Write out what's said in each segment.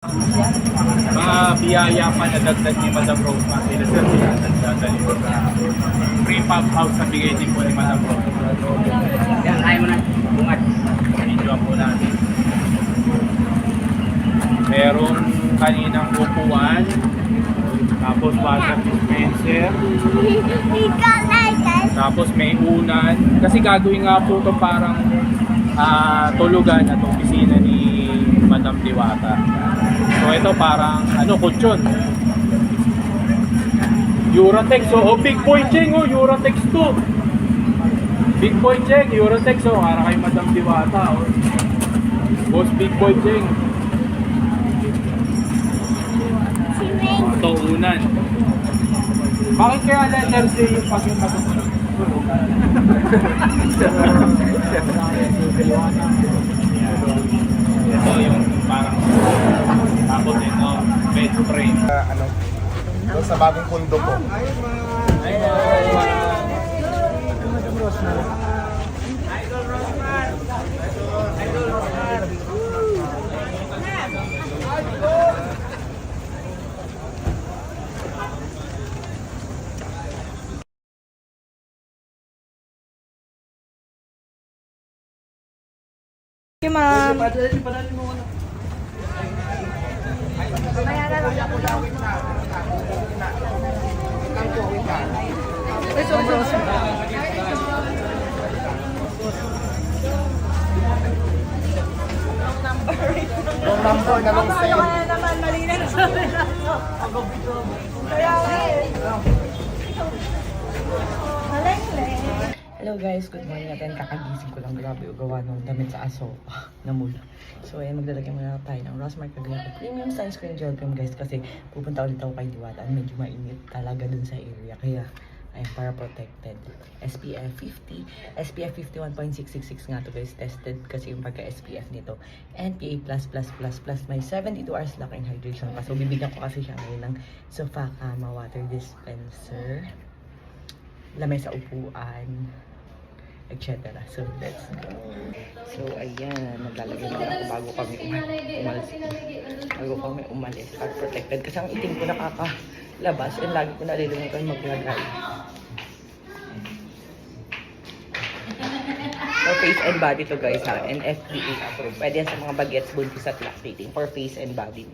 Mga biyaya pa na dagdag ni Madam Rose pa sila sir, nagdadali ko sa free pub house na bigay din po ni Madam Rose. Yan, kaya mo na. Bungat. Video po natin. Meron kaninang upuan, tapos water dispenser, tapos may unan. Kasi gagawin nga po ito parang tulugan at opisina ni Madam Diwata. So ito parang kutsyon. Uratex, Big Boy Cheng, Uratex 2. Big Boy Cheng, Uratex, para kay Madam Diwata. Boss Big Boy Cheng. Ito unan. Bakit kaya letter C yung pag yung matutunan? Ito yung parang tapos ito, bed frame. Doon sa bagong pundo po. Thank you, ma'am. Yung number na long stay. naman, mali na sabi na. Kaya Hello guys, good morning natin. Kakagising ko lang, grabe gawa ng damit sa aso na mula. So ayan, maglalagay muna tayo ng Rossmark Aglape Premium Sunscreen Gel Cream guys, kasi pupunta ulit ako kay Diwata. Medyo mainit talaga dun sa area, kaya ayun, para protected. SPF 50, SPF 51.666 nga to guys, tested kasi yung pagka SPF nito. And PA++++, may 72 hours locking hydration pa. So bibigyan ko kasi siya ngayon ng sofa kama water dispenser, lamesa upuan, etc. So, let's go. So, ayan. Maglalagay na ako bago kami umalis. Bago kami umalis. Para protected. Kasi ang itim ko nakakalabas. And lagi ko nalilimutan maglagay. For face and body to guys ha. And FDA approved. Pwede yan sa mga bagets, buntis at lactating. For face and body.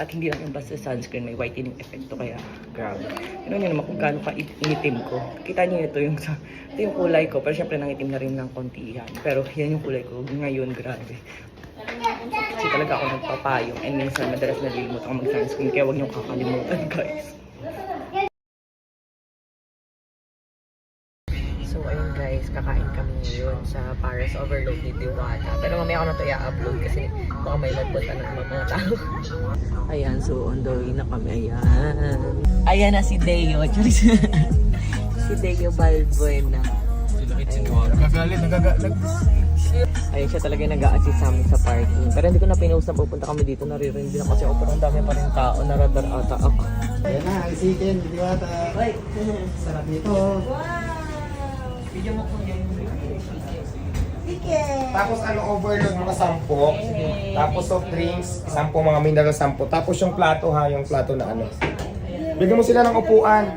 At hindi lang yung basta sunscreen. May whitening effect to, kaya grabe. Ano nyo naman kung gaano ka initim ko. Kita nyo ito yung kulay ko. Pero syempre nangitim na rin ng konti yan. Pero yan yung kulay ko. Ngayon, grabe. Kasi talaga ako nagpapayong. And minsan madalas nalilimutan ako mag-sunscreen. Kaya huwag nyo kakalimutan guys. So ayun guys, kakain kami ngayon sa Paris Overload ni Diwata. Pero mamaya ako na ito i-upload kasi baka may magpunta na naman mga tao. Ayan, so on the way na kami. Ayan. Ayan na si Deo. Si Deo Balbuena. Ayun siya talaga yung nag-a-assist sa amin sa parking. Pero hindi ko na pinost na pupunta kami dito. Naririndi na kasi ako. Pero ang dami pa rin tao. Naradar ata ako. Ayan na, isikin, Diwata. Sarap nito. Video mo kung yan. Tapos overload mga 10. Tapos soft drinks, 10 mga mineral 10. Tapos yung plato ha, yung plato na bigyan mo sila ng upuan.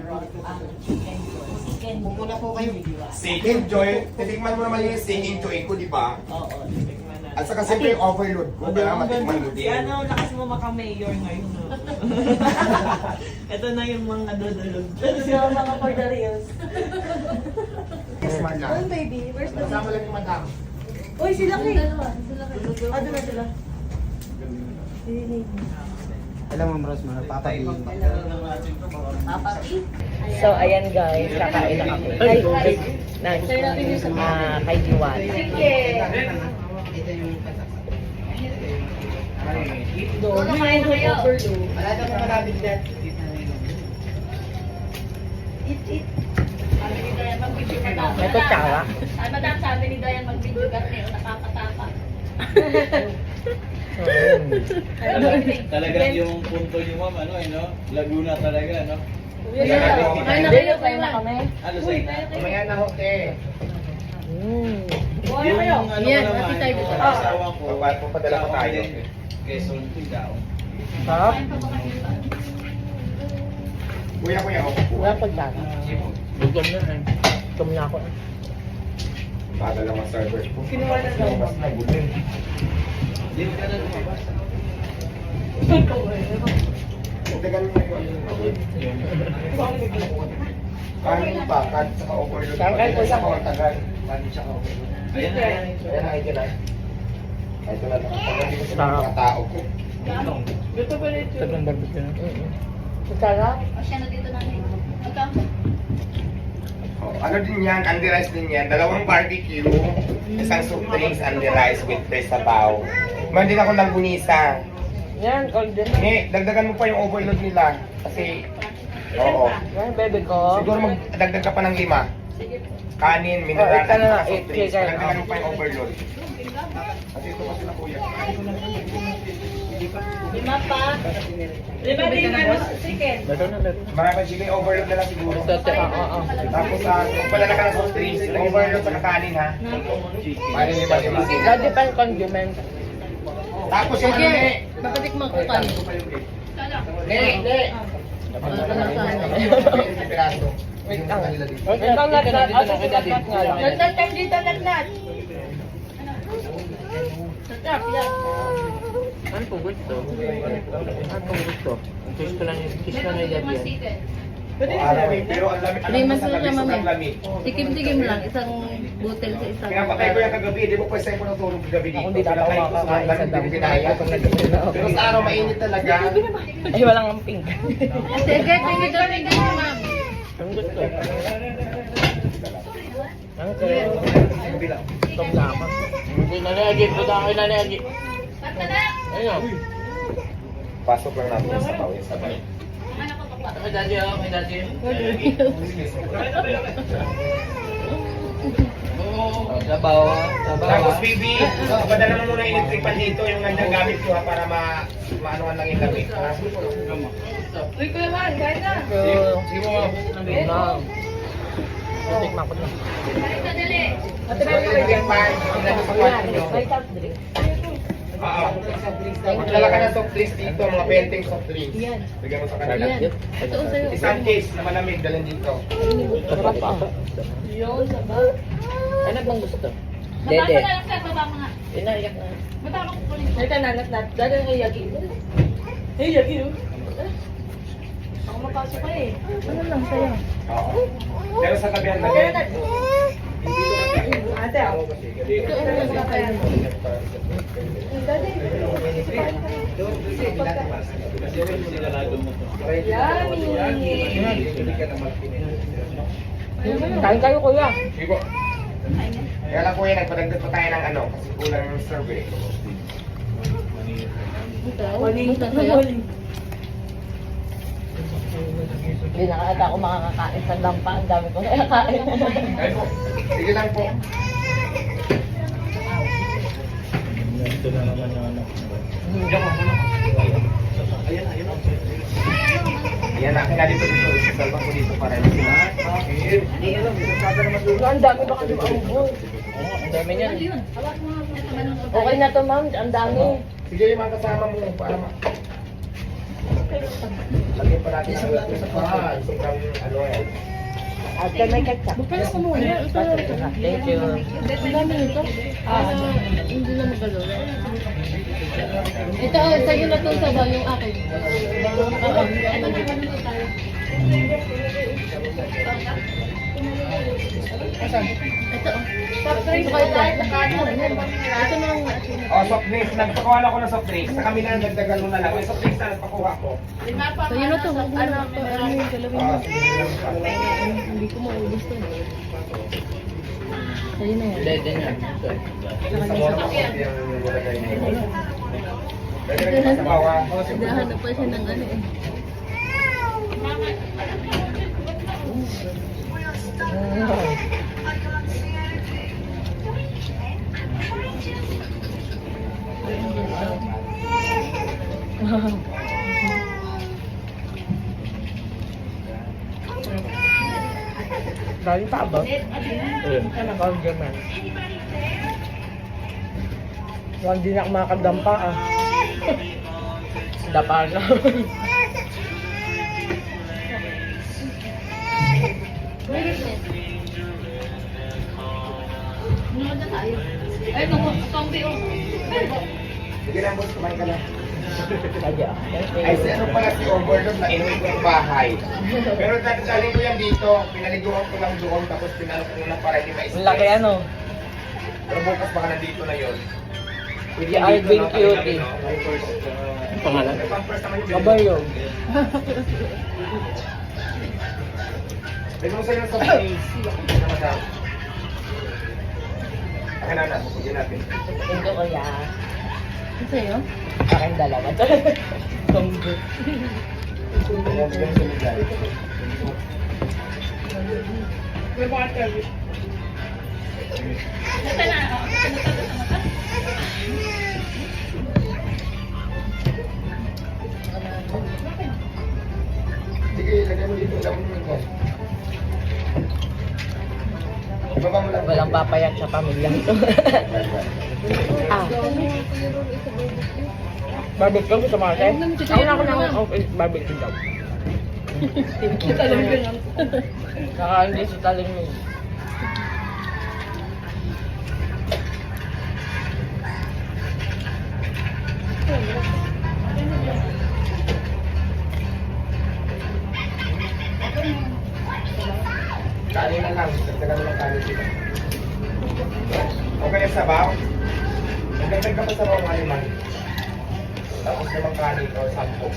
Upo na po kayo. Steak Joy, titikman mo naman yung steak Joy ko, di ba? Oo, titikman na. At saka siyempre yung overload ko, kaya matikman mo din. Ano, lakas mo maka-mayor ngayon. Ito na yung mga dodolog. Ito yung mga for the reals. Yes, man lang. Ano, baby? Where's the Kasama lang yung madam. Uy, sila kayo. Doon na sila. Alam mo, Bros, papabihin. So, ayan guys, kakain na kami. Kay Diwata. Doon, may overload. Wala ka pa malapit dyan. May kutsara. Madam, sabi ni Dayan mag-video gat na yung nakakatapa. Talagang yung punto niyo ma'am, Laguna talaga, Ay, nakaya na kami. Mamaya na ho, Buhay kayo. Yung Yan, naman, happy tayo yung dito. asawa ko, Papadala ko tayo. Quezon to daw. Sarap. Kuya, ako po. Wala pagdala. Gutom na eh. Gutom na ako. Bagal lang ang servers po. Kinuha na daw. Mas nagulin. Dagan mo yun. Kanin pa, kahit saka overload. Kanin po siya. Ang tagal. Kanin saka overload. Ayan na. Ito na. Ito na. Pagdating ko sa mga tao ko. Tagang barbecue na. Sarap. Oh, ano din yan? Andy rice din yan. Dalawang barbecue. Isang soup drinks, Andy rice with fresh sabaw. Man din ako langgunisa. Yan, golden. May, dagdagan mo pa yung overload nila. Kasi, oo. Yan, bebe ko. Siguro magdagdag ka pa ng 5. Kanin, mineral, ito na lang, soft drinks. chicken, Dagdagan mo pa yung overload. Kasi ito kasi na kuya. Lima din ano, chicken. Marami chicken overload na lang siguro. Oo. Tapos pagpadala ka ng soft drinks, overload sa kanin ha. Kanin 5. That depends condiment. Tapos yung ano ne? Napatikman ko pa. Ne. Piraso. Wait lang. Wait lang natin. Latlat nga lang. Latlat dito, latlat. Latlat, yan. Ano po gusto? Ano po gusto? Kiss ko lang yung yan. Pero ang lamig, alam mo sa lamig, sobrang lamig. Tikim-tikim lang, isang butel sa isang. Pinapatay ko yung kagabi, di ba pwede ko natulog gabi dito. Ako hindi talaga ako makakain sa dami. Pero sa araw mainit talaga. Ay, walang ang pink. Sige, tingin ka rin dito, ma'am. Ang gusto. Ang kaya. Tom na ako. Hindi na nagigit. Buta ako na nagigit. Ayun. Pasok lang natin yung sabaw, yung sabaw. May daddy ako, may daddy. Sabaw. Tapos baby, padala mo muna yung electric pan dito, yung nandang gamit ko ha, para maanuhan lang yung lamig ha. Uy, kuya man, kain na. Sige mo nga. Ma'am. Tikman ko na. So, electric pan, ilagay sa kwarto nyo. Oo. Magdala ka ng soft drinks dito, mga penteng soft drinks. Bigyan mo sa kanila. Ito ang sa'yo. Isang case na malamig, dalhin dito. Sarap pa. Yun, sabaw. Ano bang gusto? Baba mo na lang sir, baba mo nga. Inaiyak na. Baba mo po ulit. Ito na, latlat. Dada ng yagi. Hey, yagi yun. Ako mapasok ka eh. Ano lang sa'yo? Oo. Pero sa tabi ang lagay. Ate, ako. Ito ang lang sa kaya mo. Kain kayo kuya. Sige po. Kaya lang kuya, nagpadagdag pa tayo ng ano, kasi kulang yung survey. Ito sa'yo. Hindi na kaya ako makakakain sa lampa. Ang dami ko nakakain. Ayun po. Sige lang po. Ito na naman yung ano. Ayan, akin na dito dito. Isalba ko dito para yung sila. Ang dami baka di maubos. Ang dami niyan. Okay na to ma'am. Ang dami. Sige yung mga kasama mo para lagyan pa natin ang lahat sa pahan. Sobrang ano yan. At may ketchup. Bukala ko muna. Thank you. Ang dami nito. Hindi na magalo. Ito, sa'yo na itong sabaw yung akin. Ito, soft drinks ko ito. Ito na ang Oh, soft drinks. Nagpakuha ako ng soft drinks. Sa kamila, nagdagan mo na lang. May soft drinks na nagpakuha ko. Sa'yo na ito. Ano yung galawin mo? Sige lang pa. Hindi ko maubos to. Sa'yo na yan. Sa moro ko yung nilagay mo. Lagyan ka sa bawa. Nahanap pa siya ng ano eh. Dali pa ba? Ano ka gaman? Hindi na ako makakadampa ah. Dapa na. Ano na tayo? Ay, tombi oh. Sige lang, boss, kumain ka na. Kaya. Ay, si ano pala si overload na inuwi ko yung bahay. Pero dali ko yan dito, pinaliguan ko lang doon, tapos pinalo ko lang para hindi Ang laki ma-spray. ano. Pero bukas baka nandito na yun. Si Alvin Cutie. Ang pangalan? First naman yung Kabayog. Lagyan mo sa'yo sa face. Na madam. Akin na, bukugin natin. Ito ko ya. Ano sa'yo? Aking dalawa. Tombo. Ayan, bigyan sa lugar. Ito na. Sige, lagyan mo dito. Lagyan mo dito. Ibaba mo lang. Walang papayag sa pamilyang to. Ah. Barbecue gusto mo kasi? Ako na ako na okay, barbecue daw. Kita lang yun. Saka hindi sa taling mo. Kanin na lang. Dagdagan mo lang kanin dito. Okay yung sabaw. Nagdagdag ka pa sabaw ng aliman. Tapos naman kanin o 10.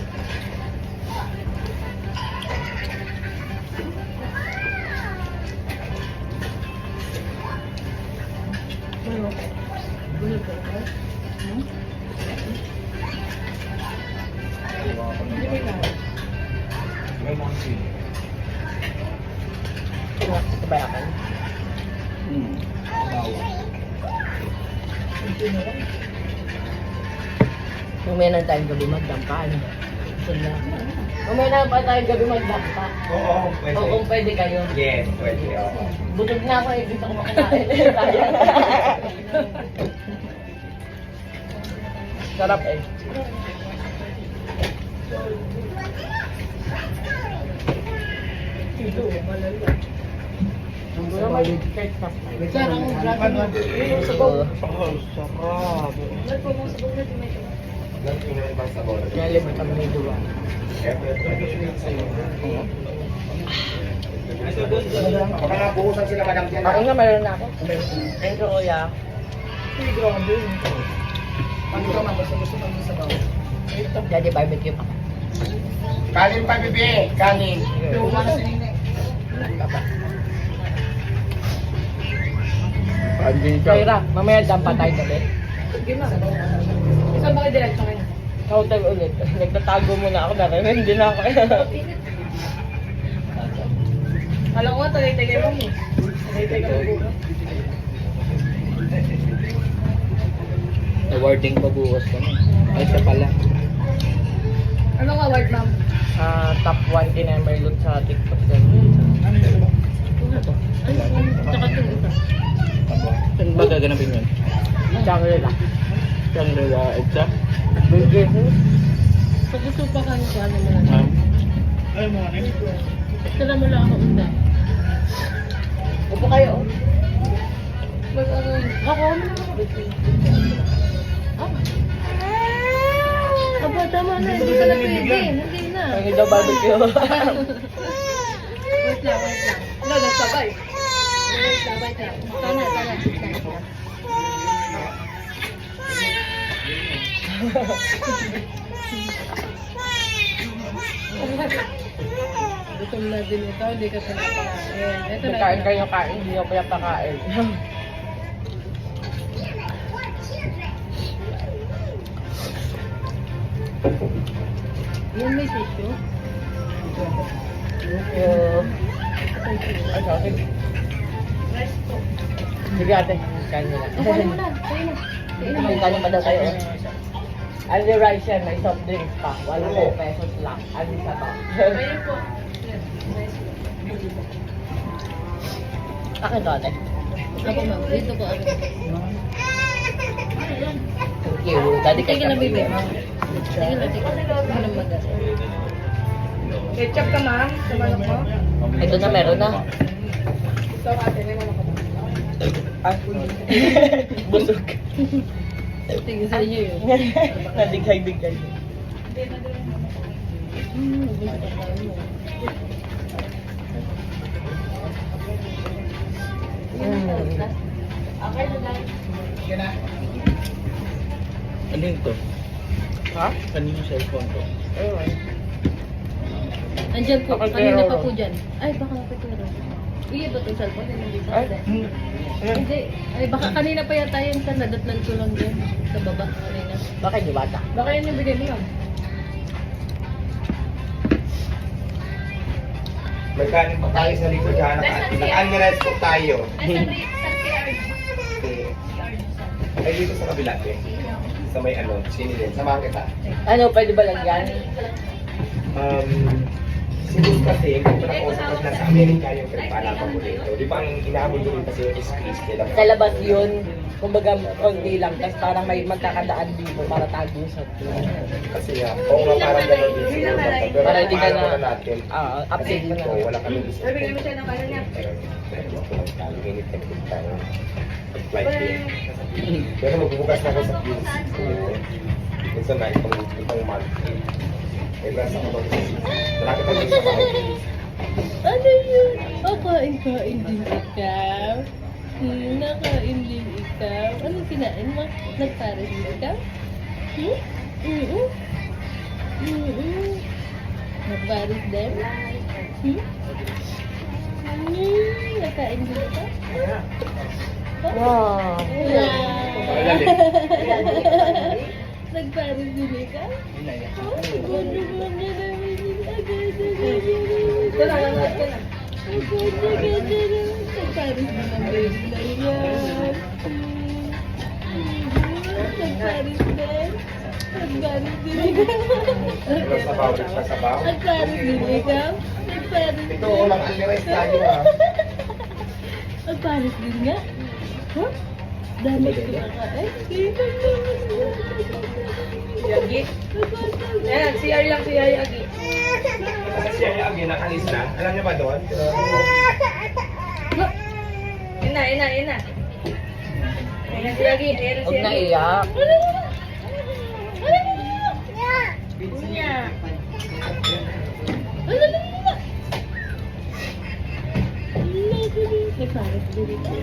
May mga sili. Ito ba yakan? Mamaya na tayong gabi magdampa. Ano? Mamaya na pa tayong gabi magdampa. Oo, pwede. O kung pwede kayo. Yes, pwede. Oo. Butog na ako eh, gusto ko makakain. Sayang. Sarap eh. Siguro may kahit sa Sarang grabe. Siguro. Ganun yung ibang sabaw. Nalimutan kami ni Dua. Baka nabuhusan sila madam dyan. Ako nga meron na ako. Thank you, kuya. Daddy barbecue pa. Kanin pa, bibi. Kanin. Kaira, mamaya dampa tayo gabi. Saan ba kayo diretso kayo? Sa hotel ulit. Nagtatago muna ako na rin. Hindi na ako. Alam ko nga, tagay-tagay mo eh. Tagay-tagay mo. Awarding pa bukas kami. Ay, siya pala. Ano nga word, ma'am? Top 1 in Emerald sa TikTok. Tsaka ito isa. Saan ba gaganapin yun? Shangri-La. Shangri-La, Edsa? Burger. Pag gusto pa ka nito, ano mo lang. Ay, mga rin. Sala mo lang ako unda. Upo kayo. Mas ano yun? Ako, ano naman? Aba, tama na. Hindi ka na pwede. Hindi na. Ang daw barbecue. Wait lang, wait lang. Wala, nagsabay. Nagsabay ka. Tama, tama. Gutom na din ito, hindi ka pinapakain. Ito na. Kain kayo kain, hindi ako pinapakain. Yung may tissue. Ay, sorry. Sige ate, kain mo Ako lang. mo na. Sa'yo na. Sa'yo na. May kanin pa daw kayo. Only rice yan, may soft drinks pa. 10 pesos lang. Only sa to. Ayun po. Akin to ate. Ako ma'am, dito po ako. Thank you. Daddy Tingin na kayo. bibi. Sige lang, sige. Ano magas? Ketchup ka, ma'am, sa manok mo. Ito na, meron na. Ito, ate, may manok ka ba? Ay, busog. Tingin sa inyo yun. Nadighay-dighay. Okay na lang. Yan na. Ano yun to? Ha? Kanino cellphone to? Ayun. Andyan po, Bakit kanina kaya pa ako? po dyan. Ay, baka napituro. Iya ba itong cellphone? Ay, nandito. Ay, Hindi. Ay, baka kanina pa yata yan sa nadatnan ko lang dyan. Sa baba kanina. Baka hindi bata. Baka yan yung bigay mo yun. May kanin pa tayo sa likod ha. Naka-analyze po tayo. Ay, dito sa kabila eh. Sa may ano, sinilin. Samahan kita. Ano, pwede ba lang yan? Siguro kasi, kung nakusap na sa Amerika yung pinagpalaban mo dito. Di ba ang inaabot doon kasi yung is nila? Sa labas yun, kumbaga konti lang, tapos parang may magkakadaan dito para tago sa Kasi nga, oo nga parang gano'n din siguro. Pero Para hindi ka na- natin. update mo na. Kasi wala kami gusto. Sabi mo siya ng ano niya. Init na din tayo. Flight din. Pero magbubukas na ako sa pills. Minsan na itong month. May brasa ako doon. Malapit ako sa pills. Ano yun? Kain din ikaw. Nakain din ikaw. Ano kinain mo? Nagpares din ikaw? Nagpares din? Nakain din ikaw? Wow. Nagpares din ikaw? Nagpares din ang baby na yan. Nagpares din. Nagpares din ikaw. Pero sa bawal sa sabaw. Nagpares din ikaw. Nagpares din. Ito, walang alirest tayo ha. Nagpares din nga. Huh? Dami ko kumakain. Yagi? Ayan, si Yari lang, si Yari Agi. Kasi siya yung nakalis na. Alam niyo ba doon? Ina. Ayan si Yagi, ayan si Huwag na Yagi. iyak. Nagpares din ikaw.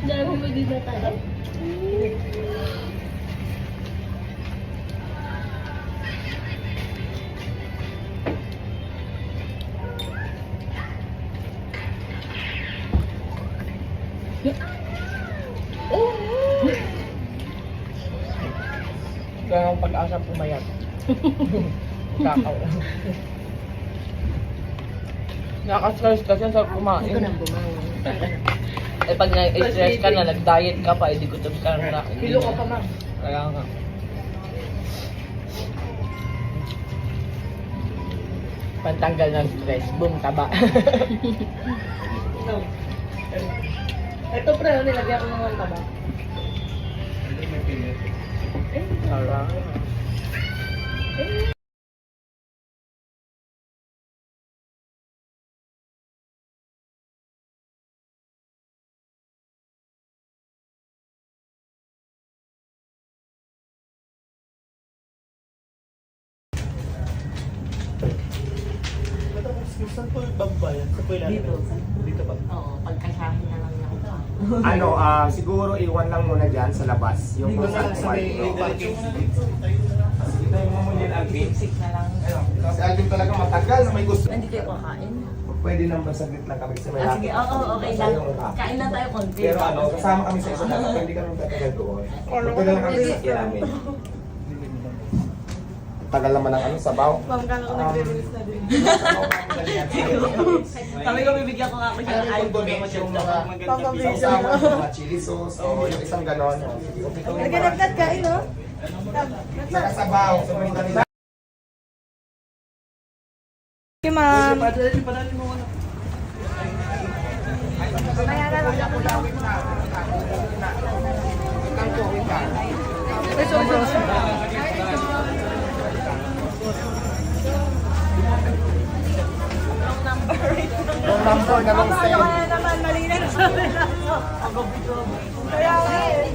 Dami mo din na tayo. Kaya ang pag-asa pumayat. Kakaw. Nakastress kasi sa kumain. Eh pag na-stress ka na, nag-diet ka pa, hindi gutom ka na. Hilo ka pa, ma'am. Kaya nga. Pantanggal ng stress. Boom, taba. No. Ito pre, nilagyan ko ng taba. Sarang. Saan po nagbabayan? Sa po ilan? Dito. Dito ba? Oo, pagkasahin na lang yan. Ano, siguro iwan lang muna dyan sa labas. Yung kung saan kumain. Tayo mo muna yung Alvin. Six na lang. Kasi Alvin talaga matagal na may gusto. Hindi kayo kakain? Pwede nang basaglit lang kami kasi may Ah, sige, oo, okay lang. Kain lang tayo konti. Pero ano, kasama kami sa isang dapat, hindi kami tatagal doon. Magtagal lang kami sa sakyan namin. Tagal naman ng ano, sabaw. Ma'am, kala ko nagre-release na din. Kami ko bibigyan ko nga ako siya ng Yung iPhone. donate yung mga isang mga chili sauce o yung isang ganon. Sige, okay to. Nagkanagkat kain, no? Saka sabaw, sa mga kanila. Okay, ma'am. Yung number na lang sa'yo. naman, mali na sabi na. Kaya nga eh.